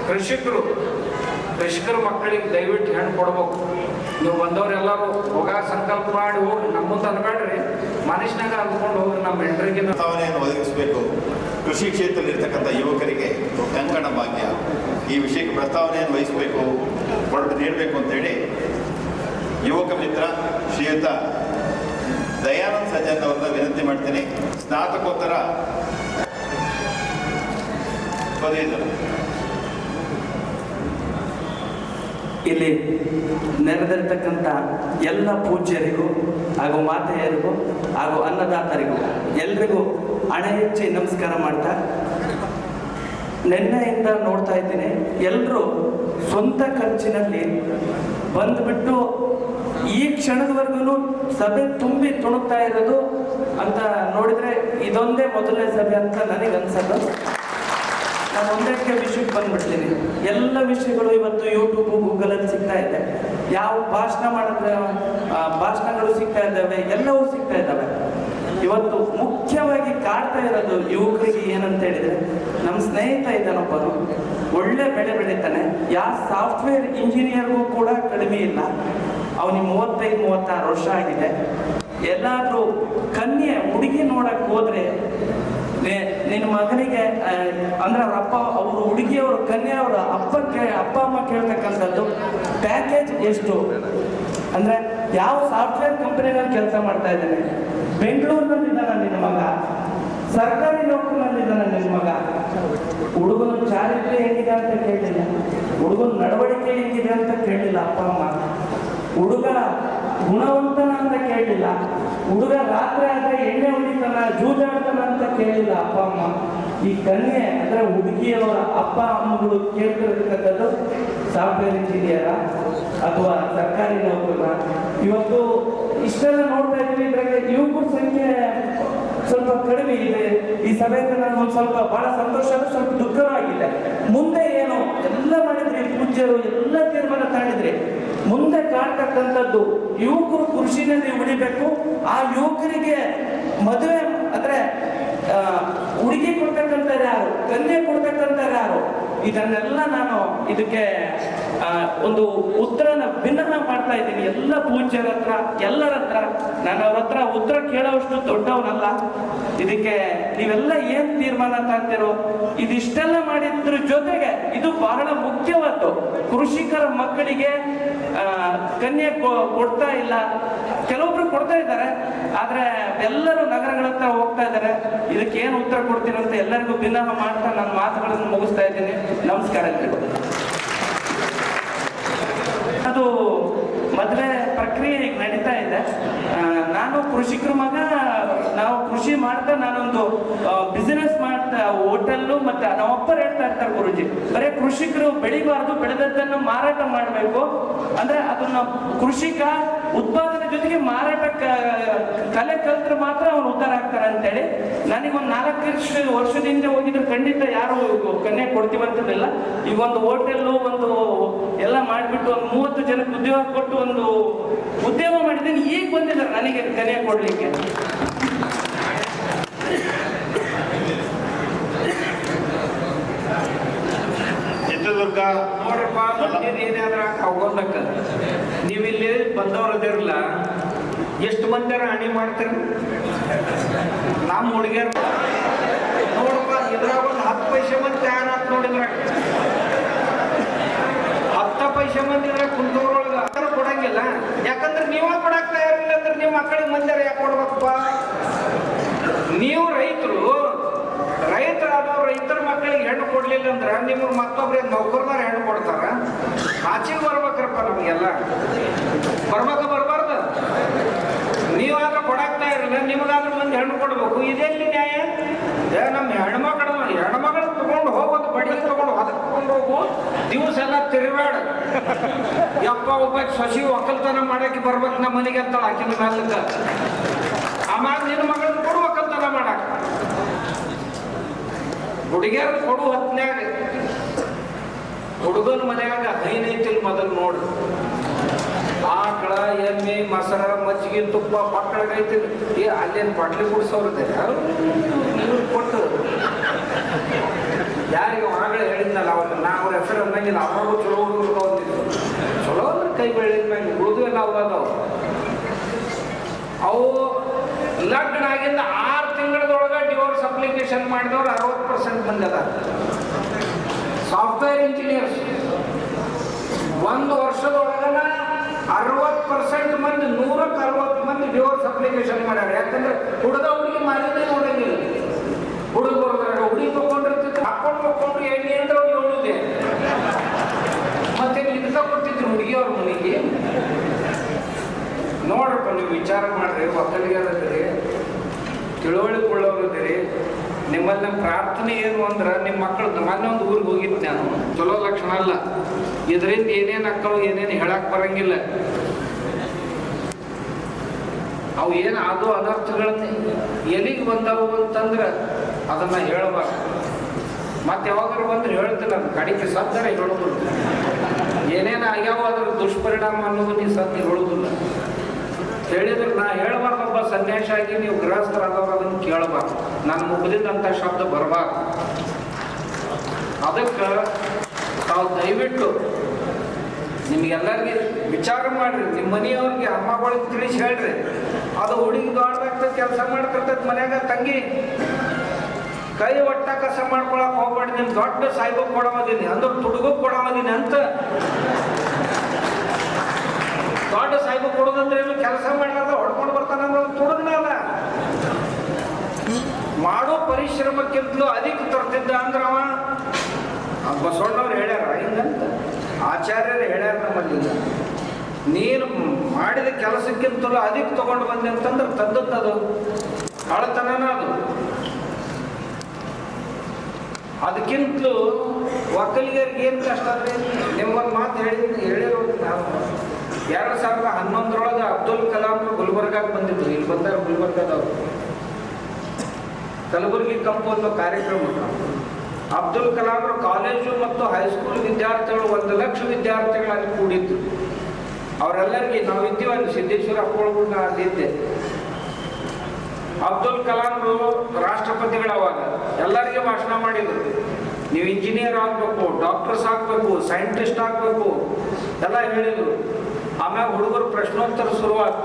ಕೃಷಿಕರ ಮಕ್ಕಳಿಗೆ ದಯವಿಟ್ಟು ಹೆಣ್ಣು ಕೊಡ್ಬೇಕು. ನೀವು ಬಂದವರೆಲ್ಲರೂ ಹೋಗ ಸಂಕಲ್ಪ ಮಾಡಿ ಹೋಗ್ರಿ, ನಮ್ಮ ಮುಂದೆ ಅನ್ಬೇಡ್ರಿ, ಮನುಷ್ಯನಾಗ ಅಂದ್ಕೊಂಡು ಹೋಗ್ರಿ. ನಮ್ಮ ಹೆಂಡ್ರಿಗೆ ಪ್ರಸ್ತಾವನೆಯನ್ನು ಒದಗಿಸಬೇಕು. ಕೃಷಿ ಕ್ಷೇತ್ರದಲ್ಲಿರ್ತಕ್ಕಂಥ ಯುವಕರಿಗೆ ಕಂಕಣ ಭಾಗ್ಯ ಈ ವಿಷಯಕ್ಕೆ ಪ್ರಸ್ತಾವನೆಯನ್ನು ವಹಿಸಬೇಕು, ನೀಡಬೇಕು ಅಂತೇಳಿ ಯುವಕ ಮಿತ್ರ ಶ್ರೀಯುತ ದಯಾನಂದ್ ಸಜ್ಜನ್ ಅವ್ರನ್ನ ವಿನಂತಿ ಮಾಡ್ತೀನಿ. ಸ್ನಾತಕೋತ್ತರ ಪದವೀಧರ. ಇಲ್ಲಿ ನೆರೆದಿರ್ತಕ್ಕಂಥ ಎಲ್ಲ ಪೂಜ್ಯರಿಗೂ ಹಾಗೂ ಮಾತೆಯರಿಗೂ ಹಾಗೂ ಅನ್ನದಾತರಿಗೂ ಎಲ್ರಿಗೂ ಹಣೆ ಹೆಚ್ಚಿ ನಮಸ್ಕಾರ ಮಾಡ್ತಾ, ನಿನ್ನೆಯಿಂದ ನೋಡ್ತಾ ಇದ್ದೀನಿ ಎಲ್ಲರೂ ಸ್ವಂತ ಖರ್ಚಿನಲ್ಲಿ ಬಂದುಬಿಟ್ಟು ಈ ಕ್ಷಣದವರೆಗೂ ಸಭೆ ತುಂಬಿ ತುಣುಕ್ತಾ ಇರೋದು ಅಂತ ನೋಡಿದರೆ ಇದೊಂದೇ ಮೊದಲನೇ ಸಭೆ ಅಂತ ನನಗೆ ಅನ್ಸೋದು. ನಾನು ಒಂದೇ ವಿಷಯಕ್ಕೆ ಬಂದ್ಬಿಡ್ತೀನಿ. ಎಲ್ಲ ವಿಷಯಗಳು ಇವತ್ತು ಯೂಟ್ಯೂಬು ಗೂಗಲಲ್ಲಿ ಸಿಗ್ತಾ ಇದೆ. ಯಾವ ಭಾಷಣ ಮಾಡಿದ್ರೆ ಭಾಷಣಗಳು ಸಿಗ್ತಾ ಇದ್ದಾವೆ, ಎಲ್ಲವೂ ಸಿಗ್ತಾ ಇದ್ದಾವೆ. ಇವತ್ತು ಮುಖ್ಯವಾಗಿ ಕಾಡ್ತಾ ಇರೋದು ಯುವಕರಿಗೆ ಏನಂತ ಹೇಳಿದರೆ, ನಮ್ಮ ಸ್ನೇಹಿತ ಇದ್ದಾನೊಬ್ಬನು ಒಳ್ಳೆ ಬೆಳೆ ಬೆಳೀತಾನೆ, ಯಾವ ಸಾಫ್ಟ್ವೇರ್ ಇಂಜಿನಿಯರ್ಗೂ ಕೂಡ ಕಡಿಮೆ ಇಲ್ಲ. ಅವನಿಗೆ 35-36 ವರ್ಷ ಆಗಿದೆ. ಎಲ್ಲಾದರೂ ಕನ್ಯೆ ಹುಡುಗಿ ನೋಡಕ್ಕೆ ಹೋದ್ರೆ ನಿನ್ನ ಮಗನಿಗೆ ಅಂದ್ರೆ ಅವ್ರ ಹುಡುಗಿಯವರು ಕನ್ಯೆಯವರು ಅಪ್ಪ ಅಮ್ಮ ಕೇಳ್ತಕ್ಕಂಥದ್ದು ಪ್ಯಾಕೇಜ್ ಎಷ್ಟು ಅಂದ್ರೆ ಯಾವ ಸಾಫ್ಟ್ವೇರ್ ಕಂಪನಿನಲ್ಲಿ ಕೆಲಸ ಮಾಡ್ತಾ ಇದ್ದಾನೆ, ಬೆಂಗಳೂರಿನಲ್ಲಿದ್ದಾನ ನಿನ್ನ ಮಗ, ಸರ್ಕಾರಿ ನೌಕರಿನಲ್ಲಿದ್ದಾನ ನಿನ್ನ ಮಗ, ಹುಡುಗನ ಚಾರಿತ್ರ್ಯ ಹೆಂಗಿದೆ ಅಂತ ಕೇಳಿಲ್ಲ, ಹುಡುಗನ ನಡವಳಿಕೆ ಹೆಂಗಿದೆ ಅಂತ ಕೇಳಿಲ್ಲ ಅಪ್ಪ ಅಮ್ಮ, ಹುಡುಗ ಗುಣವಂತನ ಅಂತ ಕೇಳಿಲ್ಲ, ಹುಡುಗ ರಾತ್ರಿ ಆದ್ರೆ ಎಣ್ಣೆ ಹೊಡಿತಾನ ಜೂಜಾಡ್ತಾನ ಅಂತ ಕೇಳಿಲ್ಲ ಅಪ್ಪ ಅಮ್ಮ. ಈ ಕನ್ಯೆ ಅಂದ್ರೆ ಹುಡುಗಿಯವರ ಅಪ್ಪ ಅಮ್ಮಗಳು ಕೇಳ್ತಿರ್ತಕ್ಕಂಥದ್ದು ಸಾಫ್ಟ್ವೇರ್ ಇಂಜಿನಿಯರ ಅಥವಾ ಸರ್ಕಾರಿ ನೌಕರ. ಇವತ್ತು ಇಷ್ಟೆಲ್ಲ ನೋಡ್ತಾ ಇದ್ವಿ, ಇದ್ರಾಗ ಯುವಕರ ಸಂಖ್ಯೆ ಸ್ವಲ್ಪ ಕಡಿಮೆ ಇದೆ. ಈ ಸಭೆಯಿಂದ ನನಗೆ ಒಂದು ಸ್ವಲ್ಪ ಬಹಳ ಸಂತೋಷ, ಸ್ವಲ್ಪ ದುಃಖವಾಗಿದೆ. ಮುಂದೆ ಏನು ಎಲ್ಲ ಮಾಡಿದ್ರಿ ಪೂಜ್ಯರು, ಎಲ್ಲ ತೀರ್ಮಾನ ತಗೊಂಡಿದ್ರಿ, ಮುಂದೆ ಕಾಡ್ತಕ್ಕಂಥದ್ದು ಯುವಕರು ಕೃಷಿನಲ್ಲಿ ಉಳಿಬೇಕು. ಆ ಯುವಕರಿಗೆ ಮದುವೆ ಅಂದ್ರೆ ಹುಡುಗಿ ಕೊಡ್ತಕ್ಕಂಥವ್ರು ಯಾರು, ಕನ್ಯೆ ಕೊಡ್ತಕ್ಕಂಥವ್ರು ಯಾರು, ಇದನ್ನೆಲ್ಲ ನಾನು ಇದಕ್ಕೆ ಒಂದು ಉತ್ತರನ ಭಿನ್ನ ಮಾಡ್ತಾ ಇದ್ದೀನಿ ಎಲ್ಲ ಪೂಜ್ಯರ ಹತ್ರ, ಎಲ್ಲರ ಹತ್ರ. ನಾನು ಅವ್ರ ಹತ್ರ ಉತ್ತರ ಕೇಳೋಷ್ಟು ದೊಡ್ಡವನಲ್ಲ. ಇದಕ್ಕೆ ನೀವೆಲ್ಲ ಏನ್ ತೀರ್ಮಾನ ತಗ್ತಿರೋ, ಇದಿಷ್ಟೆಲ್ಲ ಮಾಡಿದ್ರ ಜೊತೆಗೆ ಇದು ಬಹಳ ಮುಖ್ಯವಾದ್ದು. ಕೃಷಿಕರ ಮಕ್ಕಳಿಗೆ ಕನ್ಯೆ ಕೊಡ್ತಾ ಇಲ್ಲ, ಕೆಲವೊಬ್ರು ಕೊಡ್ತಾ ಇದ್ದಾರೆ, ಆದ್ರೆ ಎಲ್ಲರೂ ನಗರಗಳ ಹತ್ರ ಹೋಗ್ತಾ ಇದ್ದಾರೆ. ಇದಕ್ಕೆ ಏನು ಉತ್ತರ ಕೊಡ್ತೀರಂತ ಎಲ್ಲರಿಗೂ ಭಿನ್ನ ಮಾಡ್ತಾ ನನ್ನ ಮಾತುಗಳನ್ನು ಮುಗಿಸ್ತಾ ಇದ್ದೀನಿ. ನಮಸ್ಕಾರ ಎಲ್ರಿಗೂ. ಅದು ಮದುವೆ ಪ್ರಕ್ರಿಯೆ ಈಗ ನಡೀತಾ ಇದೆ. ನಾನು ಕೃಷಿಕರ ಮಗ, ನಾವು ಕೃಷಿ ಮಾಡ್ತಾ ನಾನೊಂದು ಬಿಸಿನೆಸ್ ಮಾಡ್ತಾ ಹೋಟೆಲ್ಲು ಮತ್ತೆ ನಮ್ಮಪ್ಪರು ಹೇಳ್ತಾ ಇರ್ತಾರೆ, ಗುರುಜಿ ಬರೀ ಕೃಷಿಕರು ಬೆಳಿಬಾರ್ದು, ಬೆಳೆದದ್ದನ್ನು ಮಾರಾಟ ಮಾಡಬೇಕು. ಅಂದ್ರೆ ಅದನ್ನ ಕೃಷಿಕ ಉತ್ಪಾದನೆ ಜೊತೆಗೆ ಮಾರಾಟ ಕಲೆ ಕಲ್ತ್ರೆ ಮಾತ್ರ ಅವನು ಉದ್ಧಾರ ಆಗ್ತಾರೆ ಅಂತೇಳಿ ನನಗೊಂದು 4 ವರ್ಷದಿಂದ ಹೋಗಿದ್ರೆ ಖಂಡಿತ ಯಾರು ಕನ್ಯೆ ಕೊಡ್ತೀವಂತಿರಲಿಲ್ಲ. ಈಗ ಒಂದು ಹೋಟೆಲ್ಲು ಒಂದು ಎಲ್ಲ ಮಾಡಿಬಿಟ್ಟು ಒಂದು 30 ಜನಕ್ಕೆ ಉದ್ಯೋಗ ಕೊಟ್ಟು ಒಂದು ಉದ್ಯಮ ಮಾಡಿದ್ದೀನಿ. ಈಗ ಬಂದಿದ್ದಾರೆ ನನಗೆ ಕನ್ಯೆ ಕೊಡ್ಲಿಕ್ಕೆ. ಚಿತ್ರದುರ್ಗ ನೋಡ್ರಪ್ಪ, ಏನಾದ್ರ ಹೋಗೋದಕ್ಕ ನೀವಿಲ್ಲಿ ಬಂದವ್ರದಿರಲ್ಲ, ಎಷ್ಟು ಮಂದಿರ ಹಣಿ ಮಾಡ್ತೀರಿ? ನಮ್ಮ ಹುಡುಗಿಯರ್ ನೋಡಪ್ಪ, ಇದ್ರಾಗ ಒಂದು 10 ಪೈಸೆ ಮಂದಿ ತಯಾರಾತ್ ನೋಡಿದ್ರ, 10 ಪೈಸೆ ಮಂದಿ ಇದ್ರೆ ಕುಂತವ್ರೊಳಗ ಕೊಡಂಗಿಲ್ಲ. ಯಾಕಂದ್ರೆ ನೀವ ಕೊಡಕ್ ತಯಾರಿಲ್ಲ ಅಂದ್ರೆ ನಿಮ್ಮ ಮಕ್ಕಳಿಗೆ ಮಂದಿರ ಯಾಕೆ ಕೊಡ್ಬೇಕಪ್ಪ? ನೀವು ರೈತರಾದವ್ರು ರೈತರ ಮಕ್ಕಳಿಗೆ ಹೆಣ್ಣು ಕೊಡ್ಲಿಲ್ಲ ಅಂದ್ರೆ ನಿಮ್ಗೆ ಮತ್ತೊಬ್ರೆ ನೌಕರದಾರ ಹೆಣ್ಣು ಕೊಡ್ತಾರ. ಆಚೆಗೆ ಬರ್ಬೇಕ್ರಪ್ಪ, ನಮಗೆಲ್ಲ ಬರ್ಬಾರ್ದು. ನೀವಾದ್ರೂ ಕೊಡಾಕ್ತಾ ಇರಲಿಲ್ಲ, ನಿಮಗಾದ್ರೂ ಮಂದಿ ಹೆಣ್ಣು ಕೊಡ್ಬೇಕು. ಇದೆಲ್ಲಿ ನ್ಯಾಯ? ನಮ್ಮ ಹೆಣ್ಮಗಳು ತಗೊಂಡು ಹೋಗೋದು, ಬಡಿಗೆ ತಗೊಂಡು ಹೊದಕ್ಕೆ ತಗೊಂಡು ಹೋಗು, ದಿವಸ ಎಲ್ಲ ತಿರುಗಾಡ. ಯಪ್ಪ ಒಬ್ಬ ಸಸಿ ಒಕ್ಕಲ್ತನ ಮಾಡಕ್ಕೆ ಬರ್ಬೇಕು ನಮ್ಮ ಮನೆಗೆ ಅಂತ ಆಕಿನ ಮೇಲಕ್ಕ. ಆಮೇಲೆ ನಿನ್ನ ಮಗಳನ್ನ ಕೊಡು ಒಕ್ಕಲ್ತನ ಮಾಡಾಕ. ಹುಡುಗಿಯರು ಕೊಡು ಹೊತ್ನ್ಯಾಗ ಹುಡುಗನ ಮನ್ಯಾಗ ಹೈನೈತಿಲ್ ಮೊದಲು ನೋಡು. ಆಕಳ, ಎಮ್ಮೆ, ಮೊಸರ, ಮಜ್ಜಿಗೆ, ತುಪ್ಪ ಮಕ್ಕಳಿಗೈತಿ. ಅಲ್ಲೇನು ಬಾಟ್ಲಿ ಕುಡಿಸೋರಿದೆ ಯಾರು ಇವ್ರು ಕೊಟ್ಟು ಯಾರಿಗೆ ಆಗಲೇ ಹೇಳಿದ್ನಲ್ಲ, ಅವ್ರಿಗೆ ನಾವು ರೆಫರ್ ಹೆಸರು ಅನ್ನಂಗಿಲ್ಲ. ಅವಾಗೂ ಚಲೋ ಹುಡುಗರು ಒಂದಿತ್ತು, ಚಲೋ ಅಂದ್ರೆ ಕೈ ಬೆಳೆದ ಮ್ಯಾಗ ಉಳಿದು ಎಲ್ಲ ಅದಾವ. ಅವು ಲಗ್ನ ಆಗಿಂದ 6 ತಿಂಗಳದೊಳಗೆ ಡಿವೋರ್ಸ್ ಅಪ್ಲಿಕೇಶನ್ ಮಾಡಿದವ್ರು 60% ಮಂದಿ ಅದ. ಸಾಫ್ಟ್ವೇರ್ ಇಂಜಿನಿಯರ್ಸ್ 1 ವರ್ಷದೊಳಗನ 60% ಮಂದಿ, 100ಕ್ಕೆ 60 ಮಂದಿ ಡಿವೋರ್ಸ್ ಅಪ್ಲಿಕೇಶನ್ ಮಾಡ್ಯಾರ. ಯಾಕಂದ್ರೆ ಹುಡುಗ ಹುಡುಗಿ ಮಾಡಿದ್ರೆ ನೋಡಂಗಿಲ್ಲ. ಹುಡುಗ ಬರ್ತಾರೆ, ಹುಡುಗಿ ತಗೊಂಡಿರ್ತಿದ್ರು, ಹಾಕೊಂಡು ಎಣ್ಣೆ ಅಂದ್ರೆ ಅವ್ರು ಹೇಳುದೇ. ಮತ್ತೆ ಇದಕ್ಕ ಕೊಟ್ಟಿದ್ರು ಹುಡುಗಿಯವ್ರ ಮನೆಗೆ. ನೋಡ್ರಪ್ಪ, ನೀವು ವಿಚಾರ ಮಾಡ್ರಿ, ಒಕ್ಕಲಿಗರದಿರಿ, ತಿಳುವಳಿಕೊಳ್ಳೋರಿದ್ದೀರಿ. ನಿಮ್ಮಲ್ಲಿ ನಮ್ಮ ಪ್ರಾರ್ಥನೆ ಏನು ಅಂದ್ರೆ, ನಿಮ್ಮ ಮಕ್ಕಳು ಮೊನ್ನೆ ಒಂದು ಊರಿಗೆ ಹೋಗಿದ್ದು ನಾನು, ಚಲೋ ಲಕ್ಷಣ ಅಲ್ಲ. ಇದರಿಂದ ಏನೇನು ಅಕ್ಕಳು ಏನೇನು ಹೇಳಕ್ ಬರಂಗಿಲ್ಲ. ಅವು ಏನು ಅದು ಅನರ್ಥಗಳನ್ನ ಎಲ್ಲಿಗೆ ಬಂದವು ಅಂತಂದ್ರೆ ಅದನ್ನ ಹೇಳಬಾರ್ದು. ಮತ್ತೆ ಯಾವಾಗಾರು ಬಂದ್ರೆ ಹೇಳ್ತಿಲ್ಲ, ಅದು ಕಡಿಕೆ ಸತ್ತರೆ ಹೇಳೋದಿಲ್ಲ. ಏನೇನು ಆಗ್ಯಾವ ಅದ್ರ ದುಷ್ಪರಿಣಾಮ ಅನ್ನೋದು ನೀವು ಸತ್ತಿ ಹೇಳೋದಿಲ್ಲ. ಹೇಳಿದ್ರೆ ನಾ ಹೇಳಬಾರ್ದು. ಒಬ್ಬ ಸನ್ಯಾಸ ಆಗಿ ನೀವು ಗೃಹಸ್ಥರಾದವ್ರು ಅದನ್ನು ಕೇಳಬಾರ್ದು. ನಾನು ಮುಗಿದಿದ್ದಂಥ ಶಬ್ದ ಬರಬಾರ್ದು. ಅದಕ್ಕೆ ತಾವು ದಯವಿಟ್ಟು ನಿಮಗೆಲ್ಲರಿಗೆ ವಿಚಾರ ಮಾಡ್ರಿ, ನಿಮ್ಮ ಮನೆಯವ್ರಿಗೆ ಅಮ್ಮಗಳಿಗೆ ತಿಳಿಸಿ ಹೇಳ್ರಿ. ಅದು ಹುಡುಗಿ ದೊಡ್ಡದಾಗ್ತದೆ, ಕೆಲಸ ಮಾಡ್ತಿರ್ತೈತೆ ಮನ್ಯಾಗ. ತಂಗಿ ಕೈ ಒಟ್ಟ ಕಸ ಮಾಡ್ಕೊಳಕ್ ಹೋಗ್ಬೇಡಿ, ನಿಮ್ ದೊಡ್ಡ ಸಾಯ್ಬ ಕೊಡೋದೀನಿ ಅಂದ್ರೆ ತುಡುಗು ಕೊಡೋದೀನಿ ಅಂತ. ದೊಡ್ಡ ಸಾಯ್ಬ ಕೊಡೋದಂದ್ರೆ ಏನು, ಕೆಲಸ ಮಾಡ್ಲಾರ್ದ ಹೊಡ್ಕೊಂಡು ಬರ್ತಾನಂದ್ರೆ ತುಡುಗನಲ್ಲ. ಮಾಡೋ ಪರಿಶ್ರಮಕ್ಕಿಂತಲೂ ಅಧಿಕ ತರ್ತಿದ್ದ ಅಂದ್ರ ಅವ. ಬಸವಣ್ಣವ್ರು ಹೇಳ್ಯಾರ ಹಿಂಗಂತ, ಆಚಾರ್ಯರು ಹೇಳ್ಯಾರ ನಮ್ಮಲ್ಲಿ. ನೀನು ಮಾಡಿದ ಕೆಲಸಕ್ಕಿಂತಲೂ ಅಧಿಕ ತಗೊಂಡು ಬಂದೆ ಅಂತಂದ್ರೆ ತಂದದ್ದು ಹಳತನನ ಅದು. ಅದಕ್ಕಿಂತಲೂ ಒಕ್ಕಲಿಗರಿಗೆ ಏನು ಕಷ್ಟ ಅಂದ್ರೆ, ನಿಮ್ಮೊಂದು ಮಾತು ಹೇಳಿರೋದು ನಾವು 2011 ಅಬ್ದುಲ್ ಕಲಾಂ ಗುಲ್ಬರ್ಗಾಗೆ ಬಂದಿದ್ರು. ಇಲ್ಲಿ ಬಂದಾರ ಗುಲ್ಬರ್ಗಾದವ್ರು. ಕಲಬುರಗಿ ಕಂಪು ಅನ್ನೋ ಕಾರ್ಯಕ್ರಮ. ಅಬ್ದುಲ್ ಕಲಾಂ ಕಾಲೇಜು ಮತ್ತು ಹೈಸ್ಕೂಲ್ ವಿದ್ಯಾರ್ಥಿಗಳು 1 ಲಕ್ಷ ವಿದ್ಯಾರ್ಥಿಗಳು ಅಲ್ಲಿ ಕೂಡಿದ್ರು. ಅವರೆಲ್ಲರಿಗೆ ನಾವು ಇದ್ದೀವಿ ಅಲ್ಲಿ ಸಿದ್ದೇಶ್ವರ ಅಪ್ಪೊಳಗು ಅಲ್ಲಿದ್ದೆ. ಅಬ್ದುಲ್ ಕಲಾಂ ರಾಷ್ಟ್ರಪತಿಗಳು ಅವಾಗ ಎಲ್ಲರಿಗೆ ಭಾಷಣ ಮಾಡಿದ್ರು. ನೀವು ಇಂಜಿನಿಯರ್ ಆಗಬೇಕು, ಡಾಕ್ಟರ್ಸ್ ಆಗಬೇಕು, ಸೈಂಟಿಸ್ಟ್ ಆಗಬೇಕು ಎಲ್ಲ ಹೇಳಿದ್ರು. ಆಮ್ಯಾಗ ಹುಡುಗರು ಪ್ರಶ್ನೋತ್ತರ ಶುರುವಾದ.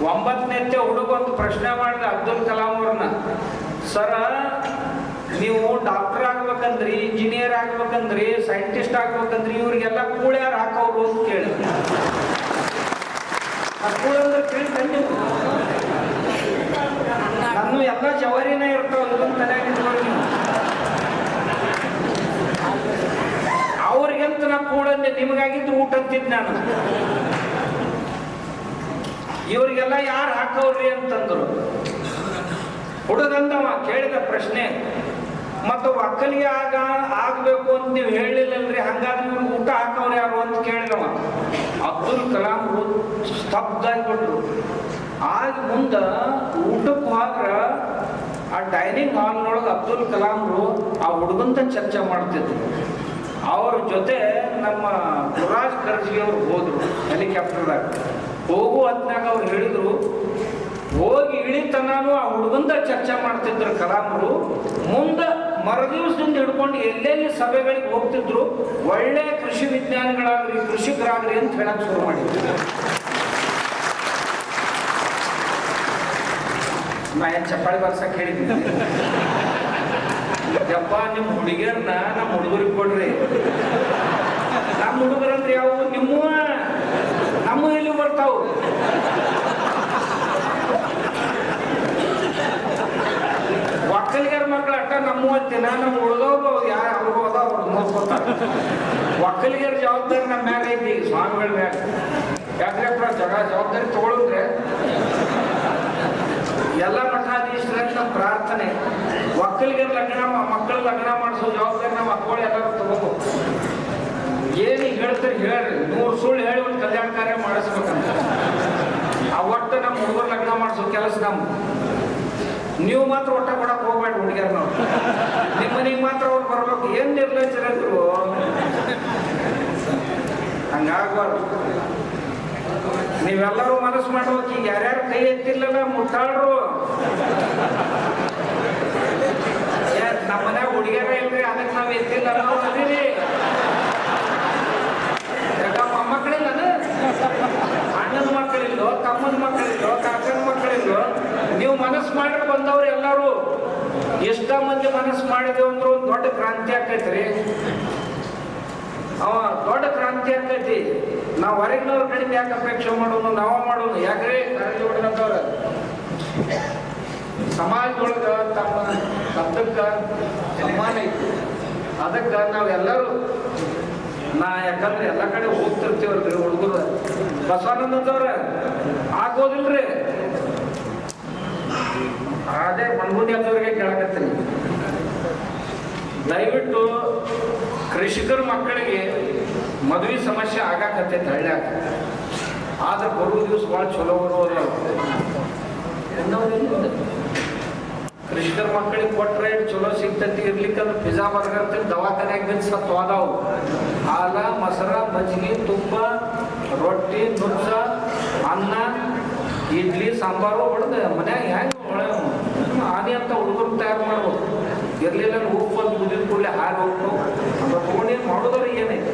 9ನೇತ್ತೆ ಹುಡುಗ ಒಂದು ಪ್ರಶ್ನೆ ಮಾಡಿದ ಅಬ್ದುಲ್ ಕಲಾಂ ಅವ್ರನ್ನ, ಸರ ನೀವು ಡಾಕ್ಟರ್ ಆಗ್ಬೇಕಂದ್ರಿ, ಇಂಜಿನಿಯರ್ ಆಗ್ಬೇಕಂದ್ರಿ, ಸೈಂಟಿಸ್ಟ್ ಆಗ್ಬೇಕಂದ್ರಿ, ಇವ್ರಿಗೆಲ್ಲ ಕೂಳ್ಯಾರು ಹಾಕೋರು ಅಂತ ಕೇಳಿದ್ರು. ಕೂಳಂದ್ರೆ ಕೇಳಿ ನಾನು ಎಲ್ಲ ಜವಾರಿನೇ ಇರ್ತಾವ, ಇದೊಂದು ತಲೆಯಾಗಿ ಇಟ್ಕೊಳ್ಳಿ. ಅವ್ರಿಗಂತ ನಾ ಕೂಡಂದೆ, ನಿಮಗಾಗಿದ್ದು ಊಟ ಅಂತಿದ್ ನಾನು. ಇವ್ರಿಗೆಲ್ಲ ಯಾರು ಹಾಕವ್ರಿ ಅಂತಂದ್ರು. ಹುಡುಗಂದವ ಕೇಳಿದ ಪ್ರಶ್ನೆ, ಮತ್ತು ಒಕ್ಕಲಿಗೆ ಆಗ್ಬೇಕು ಅಂತ ನೀವು ಹೇಳಿಲ್ಲಲ್ರಿ, ಹಂಗಾದ್ರೆ ಇವ್ರಿಗೆ ಊಟ ಹಾಕವ್ರು ಯಾರು ಅಂತ ಕೇಳಿದವ. ಅಬ್ದುಲ್ ಕಲಾಂ ಸ್ತಬ್ಧ ಆಗಿಬಿಟ್ರು. ಆಗ ಮುಂದೆ ಊಟಕ್ಕೆ ಹೋದ್ರ ಆ ಡೈನಿಂಗ್ ಹಾಲ್ನೊಳಗೆ ಅಬ್ದುಲ್ ಕಲಾಂರು ಆ ಹುಡುಗಂತ ಚರ್ಚೆ ಮಾಡ್ತಿದ್ರು. ಅವ್ರ ಜೊತೆ ನಮ್ಮ ಗುರುರಾಜ್ ಕರ್ಜಿಗೆ ಅವ್ರು ಹೋದ್ರು ಹೆಲಿಕಾಪ್ಟರ್ದಾಗ. ಹೋಗು ಹೊತ್ನಾಗ ಅವ್ರು ಹೇಳಿದ್ರು, ಹೋಗಿ ಇಳಿತನಾನು ಆ ಹುಡುಗಂತ ಚರ್ಚೆ ಮಾಡ್ತಿದ್ರು ಕಲಾಂರು. ಮುಂದೆ ಮರುದಿವಸದಿಂದ ಹಿಡ್ಕೊಂಡು ಎಲ್ಲೆಲ್ಲಿ ಸಭೆಗಳಿಗೆ ಹೋಗ್ತಿದ್ರು, ಒಳ್ಳೆ ಕೃಷಿ ವಿಜ್ಞಾನಿಗಳಾಗ್ರಿ, ಕೃಷಿಕರಾಗ್ರಿ ಅಂತ ಹೇಳಕ್ ಶುರು ಮಾಡಿದ್ರು. ನಾ ಏನು ಚಪ್ಪಾಳಿ ಬರ್ಸಕ್ಕೆ ಹೇಳಿದ್ದೀನಿ. ಯಪ್ಪ, ನಿಮ್ಮ ಹುಡುಗಿಯರ್ನ ನಮ್ಮ ಹುಡುಗರಿಗೆ ಕೊಡ್ರಿ. ನಮ್ಮ ಹುಡುಗರಂದ್ರೆ ಯಾವ ನಮ್ಮ ಎಲ್ಲಿ ಬರ್ತಾವು? ಒಕ್ಕಲಿಗರ ಮಕ್ಕಳು ಅಟ್ಟ ನಮ್ಮ ಅಂತಿನ, ನಮ್ಮ ಹುಡುಗರು ಯಾರು ಅವ್ರು ಹೋದ ಅವ್ರು ನೋಡ್ಕೊತಾರೆ. ಒಕ್ಕಲಿಗರ ಜವಾಬ್ದಾರಿ ನಮ್ಮ ಮ್ಯಾಗ ಐತಿ, ಈಗ ಸ್ವಾಮಿಗಳ ಮ್ಯಾಗ. ಯಾಕ್ರಪ್ಪ ಜವಾಬ್ದಾರಿ ತಗೊಳಿದ್ರೆ ಎಲ್ಲ ಮಠಾಧೀಶರಲ್ಲಿ ನಮ್ಮ ಪ್ರಾರ್ಥನೆ, ಒಕ್ಕಲಿಗರ ಮಕ್ಕಳ ಲಗ್ನ ಮಾಡಿಸೋ ಜವಾಬ್ದಾರಿ ನಮ್ಮ ಮಕ್ಕಳು ಎಲ್ಲರೂ ತಗೋಬೇಕು. ಏನು ಹೇಳ್ತಾರೆ ಹೇಳ್ರಿ, 100 ಸುಳ್ಳು ಹೇಳಿ ಒಂದು ಕಲ್ಯಾಣ ಕಾರ್ಯ ಮಾಡಿಸ್ಬೇಕಂತ. ಆ ಒಟ್ಟು ನಮ್ಮ ಹುಡುಗರು ಲಗ್ನ ಮಾಡಿಸೋ ಕೆಲಸ ನಮ್ಮ. ನೀವು ಮಾತ್ರ ಒಟ್ಟ ಕೊಡಕ್ಕೆ ಹೋಗ್ಬೇಡಿ ಹುಡುಗಿಯರ್. ನಾವು ನಿಮ್ಮ ಮನೆಗೆ ಮಾತ್ರ ಅವ್ರು ಬರ್ಬೇಕು. ಏನು ನಿರ್ಲಜ್ಜರು, ಹಂಗಾಗ್ಬಾರ್ದು. ನೀವೆಲ್ಲರೂ ಮನಸ್ಸು ಮಾಡ್ಬೇಕು. ಈಗ ಯಾರ್ಯಾರು ಕೈ ಎತ್ತಿಲ್ಲಲ್ಲ ಮುಟ್ಟಾಡ್ರು. ನಮ್ಮ ಮನ್ಯಾಗ ಹುಡುಗಿಯರ ಇಲ್ರಿ, ಅದಕ್ಕೆ ನಾವು ಎತ್ತಿಲ್ಲ ಅದೀವಿ. ಮನಸ್ಸು ಮಾಡಿ ಬಂದವ್ರು ಎಲ್ಲರೂ ಎಷ್ಟ ಮಂದಿ ಮನಸ್ಸು ಮಾಡಿದೆವು ಅಂದ್ರೆ ಒಂದು ದೊಡ್ಡ ಕ್ರಾಂತಿ ಆಕೈತ್ರಿ. ಅವ ದೊಡ್ಡ ಕ್ರಾಂತಿ ಆಕೈತಿ. ನಾವು ಹೊರಗಿನವ್ರ ಕಡೆಯಿಂದ ಯಾಕೆ ಅಪೇಕ್ಷೆ ಮಾಡೋನು, ಮಾಡೋನು ಯಾಕ್ರಿ ಹೊಡೆದಂತವ್ರ ಸಮಾಜದೊಳಗ ತಮ್ಮ ಶಬ್ದಕ್ಕ ಸಮ್ಮಾನ ಐತಿ. ಅದಕ್ಕೆ ನಾವೆಲ್ಲರೂ ಯಾಕಂದ್ರೆ ಎಲ್ಲ ಕಡೆ ಹೋಗ್ತಿರ್ತೀವಲ್ರಿ ಹುಡುಗರು. ಬಸವಾನಂದವ್ರ ಆಗೋದಿಲ್ರಿ. ಅದೇ ಮನ್ಗುಂಡಿ ಅಂತವ್ರಿಗೆ ಕೇಳಕತ್ತೀನಿ, ದಯವಿಟ್ಟು ಕೃಷಿಕರ ಮಕ್ಕಳಿಗೆ ಮದುವೆ ಸಮಸ್ಯೆ ಆಗಾಕತ್ತೈತೆ ಹಳ್ಳ್ಯಾಗ. ಆದ್ರೆ ಬರುವ ದಿವಸ ಭಾಳ ಚಲೋ ಬರೋದು. ಕೃಷಿಕರ ಮಕ್ಕಳಿಗೆ ಕೊಟ್ರೆ ಚಲೋ ಸಿಗ್ತೈತಿ. ಇರ್ಲಿಕ್ಕಂದ್ರೆ ಪಿಜ್ಜಾ ಬರ್ಗರ್ ಅಂತ ದವಾಖಾನ್ಯಾಗ ಬಿದ್ದು ಸತ್ತು ಹೋದಾವು. ಹಾಲ, ಮೊಸರ, ಮಜ್ಜಿಗೆ, ತುಪ್ಪ, ರೊಟ್ಟಿ, ನುಚ್ಚ, ಅನ್ನ, ಇಡ್ಲಿ, ಸಾಂಬಾರು ಹೊಡೆದು ಮನ್ಯಾಗ ಹೆಂಗೆ ಆನೆ ಅಂತ ಹುಡುಗರು ತಯಾರು ಮಾಡ್ಬೋದು. ಇರ್ಲಿಲ್ಲ ಉಪ್ಪು ಅಂತ ಕುದಿದ ಕೂಡಲೇ ಹಾರಿ ಹೋಗ್ತಾವು. ಅದು ತಗೊಂಡೇನು ಮಾಡೋದ್ರ ಏನೈತಿ.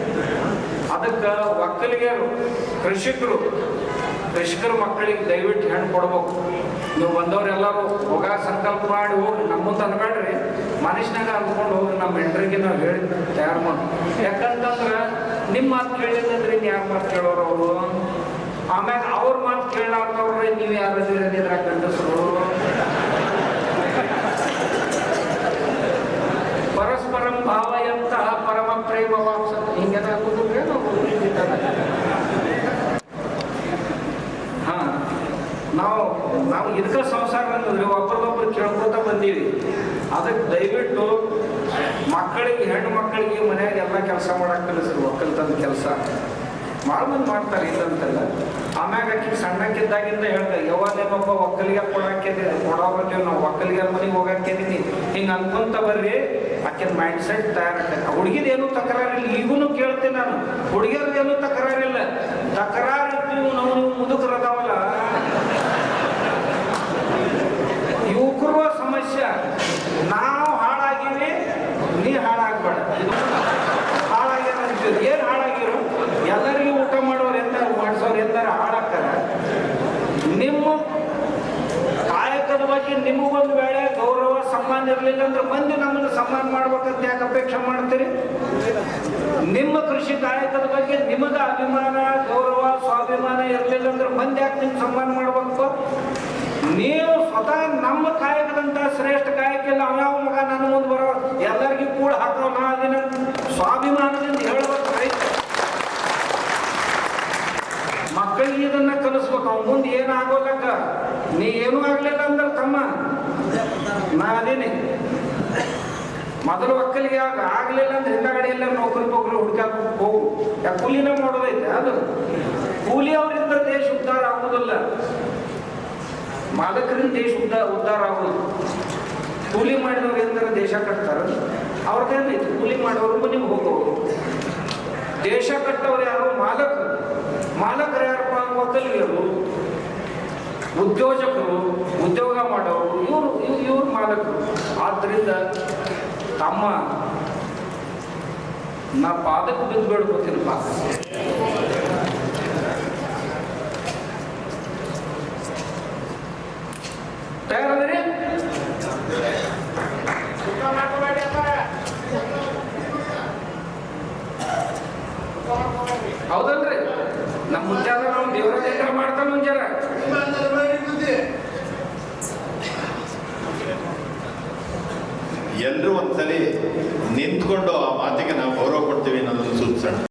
ಅದಕ್ಕೆ ಒಕ್ಕಲಿಗರು ಕೃಷಿಕರ ಮಕ್ಕಳಿಗೆ ದಯವಿಟ್ಟು ಹೆಣ್ಣು ಕೊಡ್ಬೇಕು. ನೀವು ಬಂದವ್ರೆಲ್ಲರೂ ಹೋಗ ಸಂಕಲ್ಪ ಮಾಡಿ ಹೋಗಿ ನಮ್ಮಂತ ಅನ್ಬೇಡ್ರಿ, ಮನುಷ್ಯನಾಗ ಅಂದ್ಕೊಂಡು ಹೋಗಿ ನಮ್ಮ ಹೆಂಡ್ರಿಗೆ ನಾವು ಹೇಳಿ ತಯಾರು ಮಾಡಿ. ಯಾಕಂತಂದ್ರೆ ನಿಮ್ಮ ಮಾತು ಕೇಳಿಲ್ಲಂದ್ರೆ ಯಾರು ಮಾತು ಕೇಳೋರು ಅವರು. ಆಮ್ಯಾಗ ಅವ್ರ ಮಾತು ಕೇಳಾರ್ದವ್ರೆ ನೀವು ಯಾರಿದ್ರ ಗಂಡಸರು. ಪರಸ್ಪರಂ ಭಾವಯಂತಹ ಪರಮ ಪ್ರೇಮ ವಾಪ್ಸ ಹಿಂಗೆಲ್ಲ ಆಗೋದ್ರೆ ನಾವು ಇದಕ್ಕ ಸಂಸಾರ ಅನ್ನೋದ್ರಿ ಒಬ್ಬರಿಗೊಬ್ರು ಕೇಳ್ಕೊತ ಬಂದೀವಿ. ಅದಕ್ಕೆ ದಯವಿಟ್ಟು ಮಕ್ಕಳಿಗೆ, ಹೆಣ್ಣು ಮಕ್ಕಳಿಗೆ ಮನ್ಯಾಗ ಎಲ್ಲ ಕೆಲಸ ಮಾಡಕ್ ಕಲಿಸ್ರಿ. ಒಕ್ಕಲ್ತನ ಕೆಲಸ ಭಾಳ ಮಂದಿ ಮಾಡ್ತಾರೆ, ಇಲ್ಲಂತಲ್ಲ. ಆಮ್ಯಾಗ ಆಕಿ ಸಣ್ಣಕ್ಕಿದ್ದಾಗಿಂದ ಹೇಳ್ದೆ, ಯಾವಾಗೇನೊಬ್ಬ ಒಕ್ಕಲಿಗೆ ಕೊಡೋಬರ್ತೀವಿ ನಾವು, ಒಕ್ಕಲಿಗರ ಮನೆಗೆ ಹೋಗಾಕಿದೀನಿ ಹಿಂಗೆ ಅನ್ಕೊಂತ ಬರ್ರಿ. ಆಕಿನ ಮೈಂಡ್ ಸೆಟ್ ತಯಾರಾಗ್ತದೆ. ಹುಡುಗಿದೇನು ತಕರಾರಿಲ್ಲ. ಈಗೂ ಕೇಳ್ತೀನಿ ನಾನು, ಹುಡುಗಿಯರ್ದೇನು ತಕರಾರಿಲ್ಲ. ತಕರಾರಿರ್ತೀವಿ ನಾವು, ನೀವು ಮುದುಕರದಾವಲ್ಲ ಯುವಕರುವ ಸಮಸ್ಯೆ. ನಾವು ಹಾಳಾಗಿವಿ, ನೀ ಹಾಳಾಗ್ಬೇಡ. ಇದು ಹಾಳಾಗ್ಯಾರ ಅಂತೀವಿ. ಏನು ಹಾಳಾಗಿರು? ಎಲ್ಲರಿಗೂ ಊಟ ಮಾಡೋರು ಎಂದಾರು ಮಾಡಿಸೋರು ಎಂದಾರು ಹಾಳಾಗ್ತಾರ. ನಿಮ್ಮ ಕಾಯಕದ ಬಗ್ಗೆ ನಿಮಗೊಂದು ವೇಳೆ ಗೌರವ ಸಮ್ಮಾನ ಇರಲಿಲ್ಲ ಅಂದ್ರೆ ಮಂದಿ ನಮ್ಮನ್ನು ಸಮ್ಮಾನ ಮಾಡ್ಬೇಕಂತ ಯಾಕೆ ಅಪೇಕ್ಷೆ ಮಾಡ್ತೀರಿ? ನಿಮ್ಮ ಕೃಷಿ ಕಾಯಕದ ಬಗ್ಗೆ ನಿಮಗ ಅಭಿಮಾನ, ಗೌರವ, ಸ್ವಾಭಿಮಾನ ಇರಲಿಲ್ಲ ಅಂದ್ರೆ ಮಂದಿ ಯಾಕೆ ನಿಮ್ಗೆ ಸಮ್ಮಾನ ಮಾಡ್ಬೇಕು? ನೀವು ಸ್ವತಃ ನಮ್ಮ ಕಾಯಕದಂತ ಶ್ರೇಷ್ಠ ಕಾಯಕ ಇಲ್ಲ. ಅವ್ಯಾವ ಮಗ ನನ್ನ ಮುಂದೆ ಬರೋ ಎಲ್ಲರಿಗೂ ಕೂಡ ಹಾಕೋ ನಾ ಅದನ್ನ ಸ್ವಾಭಿಮಾನದಿಂದ ಹೇಳ್ಬೇಕು. ರೈತ ಮಕ್ಕಳಿಗೆ ಇದನ್ನ ಕಲಿಸ್ಬೇಕು. ಅವ್ನ ಮುಂದೆ ಏನಾಗೋಲಕ್ಕ ನೀ ಏನೂ ಆಗ್ಲಿಲ್ಲ ಅಂದ್ರೆ ತಮ್ಮ ನಾ ಅದೇನೆ ಮೊದಲು ಒಕ್ಕಲಿಗೆ ಆಗ್ಲಿಲ್ಲ ಅಂದ್ರೆ ಹಿಂದಗಡೆ ಎಲ್ಲ ನೌಕರಿ ಹುಡುಕಾಕ ಹೋಗು. ಯಾಕೆ ಕೂಲಿನ ಮಾಡೋದೈತೆ. ಅದು ಕೂಲಿ ಅವರಿಂದ ದೇಶ ಉದ್ಧಾರ ಆಗುವುದಿಲ್ಲ, ಮಾಲಕರಿಂದ ದೇಶ ಉದ್ಧಾರ ಆಗೋದು. ಕೂಲಿ ಮಾಡಿದವ್ರು ಏನಂದ್ರೆ ದೇಶ ಕಟ್ತಾರ. ಅವ್ರದ್ದೇನೈತಿ, ಕೂಲಿ ಮಾಡೋರು ಮನೆಗೆ ಹೋಗೋರು. ದೇಶ ಕಟ್ಟವ್ರು ಯಾರು? ಮಾಲಕರು ಯಾರಪ್ಪ? ಒಕ್ಕಲಿಗರು, ಉದ್ಯೋಜಕರು, ಉದ್ಯೋಗ ಮಾಡೋರು, ಇವ್ರು ಮಾಲಕರು. ಆದ್ರಿಂದ ತಮ್ಮ ನಾ ಪಾದಕ್ಕೆ ಬಿದ್ದು ಬೇಡ್ಕೋತೀನಪ್ಪ. ತಯಾರದ್ರಿ? ಹೌದಲ್ರಿ? ನಮ್ಮ ಮುಂಜಾನೆ ನಾವು ದೇವರ ಚಂದ್ರ ಮಾಡ್ತಾನ ಮುಂಜಾನೆ. ಎಲ್ಲರೂ ಒಂದ್ಸಲಿ ನಿಂತ್ಕೊಂಡು ಆ ಮಾತಿಗೆ ನಾವು ಗೌರವ ಕೊಡ್ತೀವಿ ಅನ್ನೋದನ್ನು ಸೂಚಿಸೋಣ.